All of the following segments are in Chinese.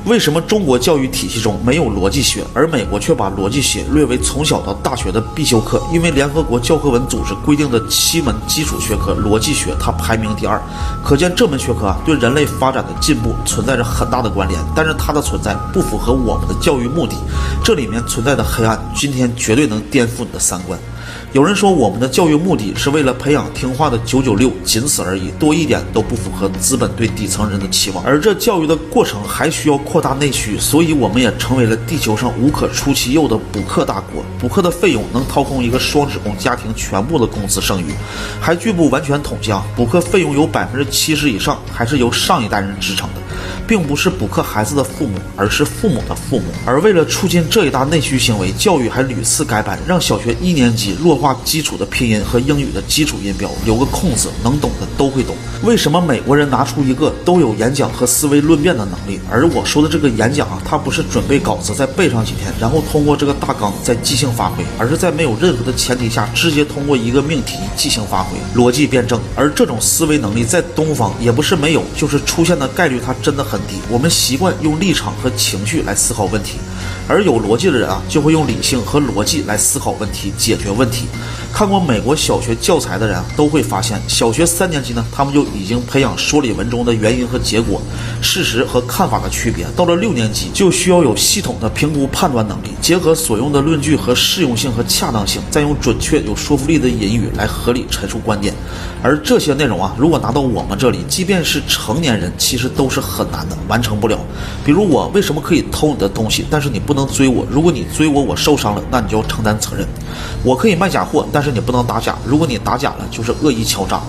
为什么中国教育体系中没有逻辑学，而美国却把逻辑学列为从小到大学的必修课？因为联合国教科文组织规定的7门基础学科，逻辑学它排名第2，可见这门学科对人类发展的进步存在着很大的关联。但是它的存在不符合我们的教育目的，这里面存在的黑暗，今天绝对能颠覆你的三观。有人说我们的教育目的是为了培养听话的996，仅此而已，多一点都不符合资本对底层人的期望。而这教育的过程还需要扩大内需，所以我们也成为了地球上无可出其右的补课大国。补课的费用能掏空一个双职工家庭全部的工资剩余。还据不完全统计，补课费用有70%以上还是由上一代人支撑的，并不是补课孩子的父母，而是父母的父母。而为了促进这一大内需行为，教育还屡次改版，让小学1年级弱化基础的拼音和英语的基础音标，留个空子，能懂的都会懂。为什么美国人拿出一个都有演讲和思维论辩的能力，而我说的这个演讲它不是准备稿子再背上几天，然后通过这个大纲再即兴发挥，而是在没有任何的前提下，直接通过一个命题即兴发挥，逻辑辩证。而这种思维能力在东方也不是没有，就是出现的概率它真的很低。我们习惯用立场和情绪来思考问题，而有逻辑的人就会用理性和逻辑来思考问题，解决问题。看过美国小学教材的人都会发现，小学3年级呢，他们就已经培养说理文中的原因和结果、事实和看法的区别。到了6年级，就需要有系统的评估判断能力，结合所用的论据和适用性和恰当性，再用准确有说服力的隐语来合理陈述观点。而这些内容如果拿到我们这里，即便是成年人，其实都是很难的，完成不了。比如我为什么可以偷你的东西，但是你不能追我，如果你追我，我受伤了，那你就要承担责任。我可以卖假货，但是你不能打假，如果你打假了，就是恶意敲诈。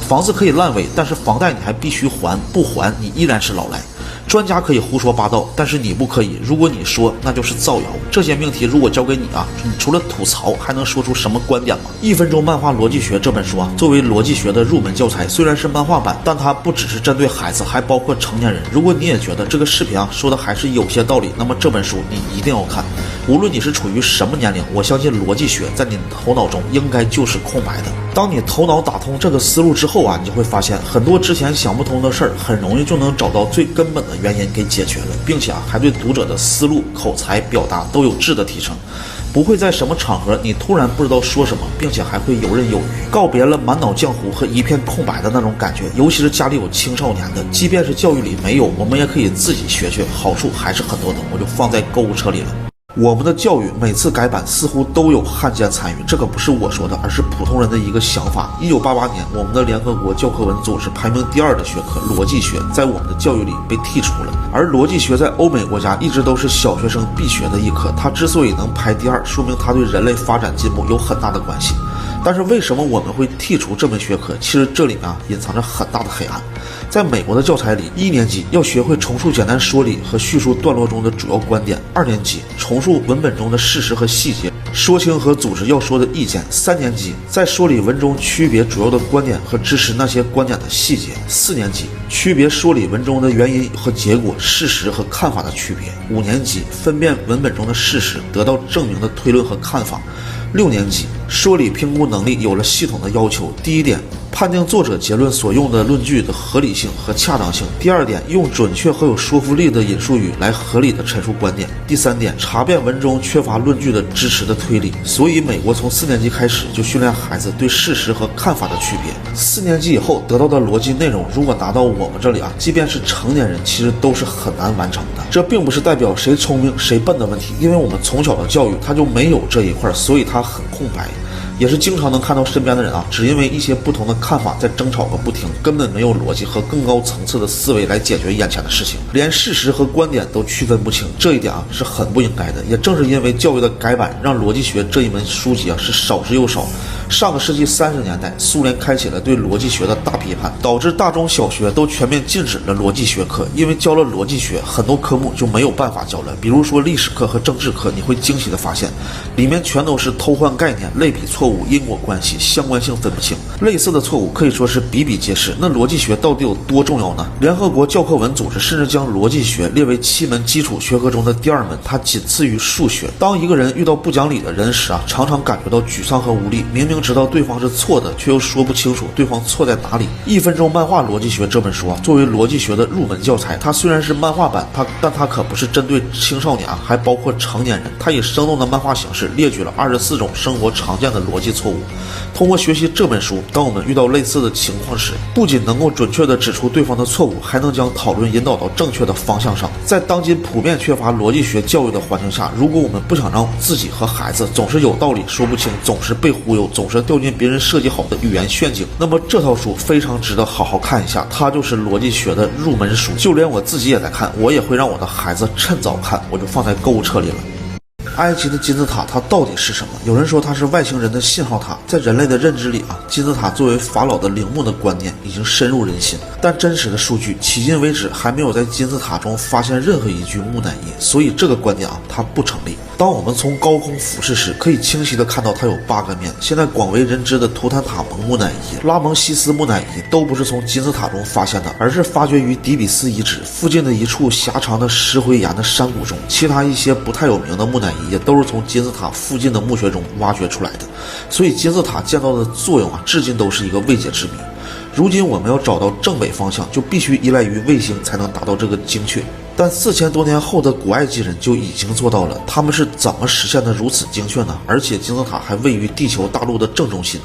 房子可以烂尾，但是房贷你还必须还，不还你依然是老赖。专家可以胡说八道，但是你不可以，如果你说，那就是造谣。这些命题如果交给你你除了吐槽还能说出什么观点吗？1分钟漫画逻辑学这本书作为逻辑学的入门教材，虽然是漫画版，但它不只是针对孩子，还包括成年人。如果你也觉得这个视频说的还是有些道理，那么这本书你一定要看。无论你是处于什么年龄，我相信逻辑学在你的头脑中应该就是空白的。当你头脑打通这个思路之后你就会发现很多之前想不通的事儿，很容易就能找到最根本的原因给解决了，并且还对读者的思路、口才、表达都有质的提升。不会在什么场合你突然不知道说什么，并且还会游刃有余，告别了满脑浆糊和一片空白的那种感觉。尤其是家里有青少年的，即便是教育里没有，我们也可以自己学，好处还是很多的，我就放在购物车里了。我们的教育每次改版似乎都有汉奸参与，这可不是我说的，而是普通人的一个想法。1988年，我们的联合国教科文组织排名第2的学科逻辑学，在我们的教育里被剔除了。而逻辑学在欧美国家一直都是小学生必学的一科，它之所以能排第2，说明它对人类发展进步有很大的关系。但是为什么我们会剔除这门学科？其实这里隐藏着很大的黑暗。在美国的教材里，1年级要学会重述简单说理和叙述段落中的主要观点；2年级重述文本中的事实和细节，说清和组织要说的意见；3年级在说理文中区别主要的观点和支持那些观点的细节；4年级区别说理文中的原因和结果、事实和看法的区别；5年级分辨文本中的事实，得到证明的推论和看法；6年级说理评估能力有了系统的要求。第1点，判定作者结论所用的论据的合理性和恰当性；第2点，用准确和有说服力的引述语来合理的陈述观点；第3点，查遍文中缺乏论据的支持的推理。所以美国从4年级开始就训练孩子对事实和看法的区别。4年级以后得到的逻辑内容，如果拿到我们这里即便是成年人，其实都是很难完成的。这并不是代表谁聪明谁笨的问题，因为我们从小的教育它就没有这一块，所以它很空白。也是经常能看到身边的人只因为一些不同的看法在争吵个不停，根本没有逻辑和更高层次的思维来解决眼前的事情，连事实和观点都区分不清，这一点是很不应该的。也正是因为教育的改版，让逻辑学这一门书籍是少之又少。上个世纪30年代，苏联开启了对逻辑学的大批判，导致大中小学都全面禁止了逻辑学课。因为教了逻辑学，很多科目就没有办法教了。比如说历史课和政治课，你会惊喜的发现，里面全都是偷换概念、类比错误、因果关系、相关性分不清，类似的错误可以说是比比皆是。那逻辑学到底有多重要呢？联合国教科文组织甚至将逻辑学列为7门基础学科中的第2门，它仅次于数学。当一个人遇到不讲理的人时常常感觉到沮丧和无力，明明明知道对方是错的，却又说不清楚对方错在哪里。1分钟漫画逻辑学这本书啊，作为逻辑学的入门教材，它虽然是漫画版，但它可不是针对青少年啊，还包括成年人。它以生动的漫画形式列举了24种生活常见的逻辑错误。通过学习这本书，当我们遇到类似的情况时，不仅能够准确地指出对方的错误，还能将讨论引导到正确的方向上。在当今普遍缺乏逻辑学教育的环境下，如果我们不想让自己和孩子总是有道理说不清，总是被忽悠，总是掉进别人设计好的语言陷阱，那么这套书非常值得好好看一下。它就是逻辑学的入门书，就连我自己也在看，我也会让我的孩子趁早看，我就放在购物车里了。埃及的金字塔它到底是什么？有人说它是外星人的信号塔。在人类的认知里啊，金字塔作为法老的陵墓的观念已经深入人心，但真实的数据迄今为止还没有在金字塔中发现任何一具木乃伊，所以这个观点啊它不成立。当我们从高空俯视时，可以清晰地看到它有8个面。现在广为人知的图坦塔蒙木乃伊、拉蒙西斯木乃伊都不是从金字塔中发现的，而是发掘于底比斯遗址附近的一处狭长的石灰岩的山谷中。其他一些不太有名的木乃伊也都是从金字塔附近的墓穴中挖掘出来的。所以金字塔建造的作用啊，至今都是一个未解之谜。如今我们要找到正北方向，就必须依赖于卫星才能达到这个精确。但4000多年后的古埃及人就已经做到了，他们是怎么实现的如此精确呢？而且金字塔还位于地球大陆的正中心，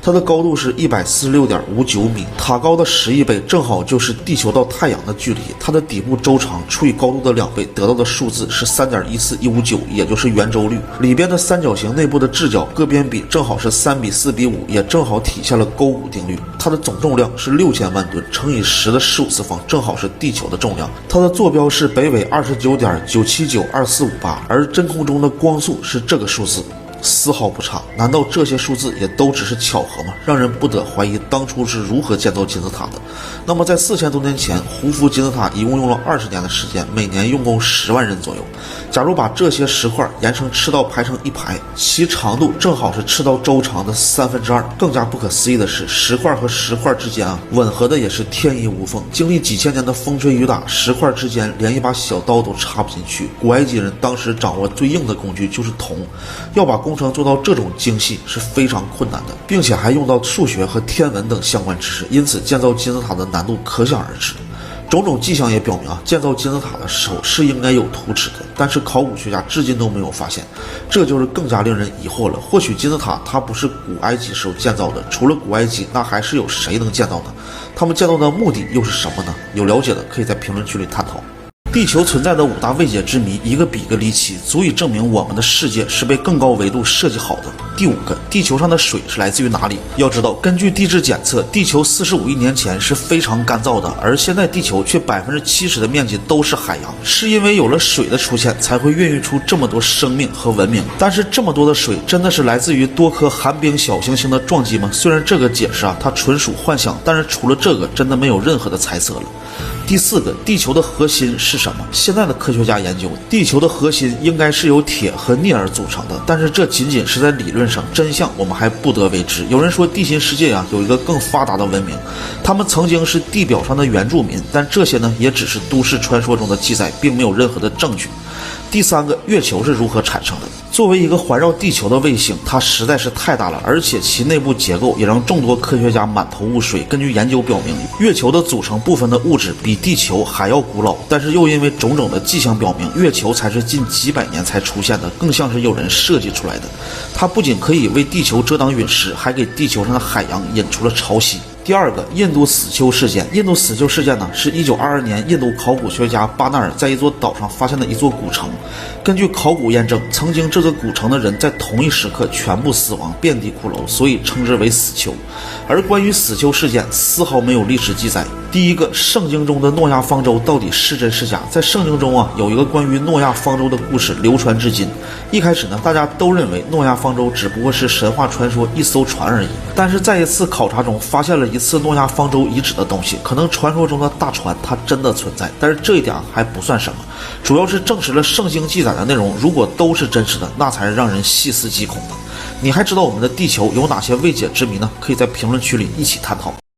它的高度是146.59米，塔高的10亿倍，正好就是地球到太阳的距离。它的底部周长除以高度的2倍，得到的数字是3.14159，也就是圆周率。里边的三角形内部的置角各边比正好是3:4:5，也正好体现了勾股定律。它的总重量是6000万吨，乘以10的15次方，正好是地球的重量。它的坐标是北纬29.979248，而真空中的光速是这个数字，丝毫不差。难道这些数字也都只是巧合吗？让人不得怀疑当初是如何建造金字塔的。那么在4000多年前，胡夫金字塔一共用了20年的时间，每年用工10万人左右。假如把这些石块沿成赤道排成一排，其长度正好是赤道周长的2/3。更加不可思议的是，石块和石块之间吻合的也是天衣无缝。经历几千年的风吹雨打，石块之间连一把小刀都插不进去。古埃及人当时掌握最硬的工具就是铜，要把工程做到这种精细是非常困难的，并且还用到数学和天文等相关知识，因此建造金字塔的难度可想而知。种种迹象也表明建造金字塔的手是应该有图纸的，但是考古学家至今都没有发现，这就是更加令人疑惑了。或许金字塔它不是古埃及时候建造的，除了古埃及，那还是有谁能建造呢？他们建造的目的又是什么呢？有了解的可以在评论区里探讨。地球存在的5大未解之谜，一个比一个离奇，足以证明我们的世界是被更高维度设计好的。第5个，地球上的水是来自于哪里？要知道，根据地质检测，地球45亿年前是非常干燥的，而现在地球却70%的面积都是海洋。是因为有了水的出现，才会孕育出这么多生命和文明。但是这么多的水真的是来自于多颗寒冰小行星的撞击吗？虽然这个解释它纯属幻想，但是除了这个，真的没有任何的猜测了。第4个，地球的核心是什么？现在的科学家研究，地球的核心应该是由铁和镍而组成的，但是这仅仅是在理论上，真相我们还不得为之。有人说地心世界有一个更发达的文明，他们曾经是地表上的原住民，但这些也只是都市传说中的记载，并没有任何的证据。第3个，月球是如何产生的？作为一个环绕地球的卫星，它实在是太大了，而且其内部结构也让众多科学家满头雾水。根据研究表明，月球的组成部分的物质比地球还要古老，但是又因为种种的迹象表明，月球才是近几百年才出现的，更像是有人设计出来的。它不仅可以为地球遮挡陨石，还给地球上的海洋引出了潮汐。第2个，印度死丘事件。印度死丘事件是1922年印度考古学家巴纳尔在一座岛上发现的一座古城。根据考古验证，曾经这个古城的人在同一时刻全部死亡，遍地骷髅，所以称之为死丘。而关于死丘事件，丝毫没有历史记载。第1个，圣经中的诺亚方舟到底是真是假？在圣经中有一个关于诺亚方舟的故事流传至今。一开始大家都认为诺亚方舟只不过是神话传说一艘船而已，但是在一次考察中发现了一次诺亚方舟遗址的东西，可能传说中的大船它真的存在，但是这一点还不算什么，主要是证实了圣经记载的内容如果都是真实的，那才是让人细思极恐的。你还知道我们的地球有哪些未解之谜呢？可以在评论区里一起探讨。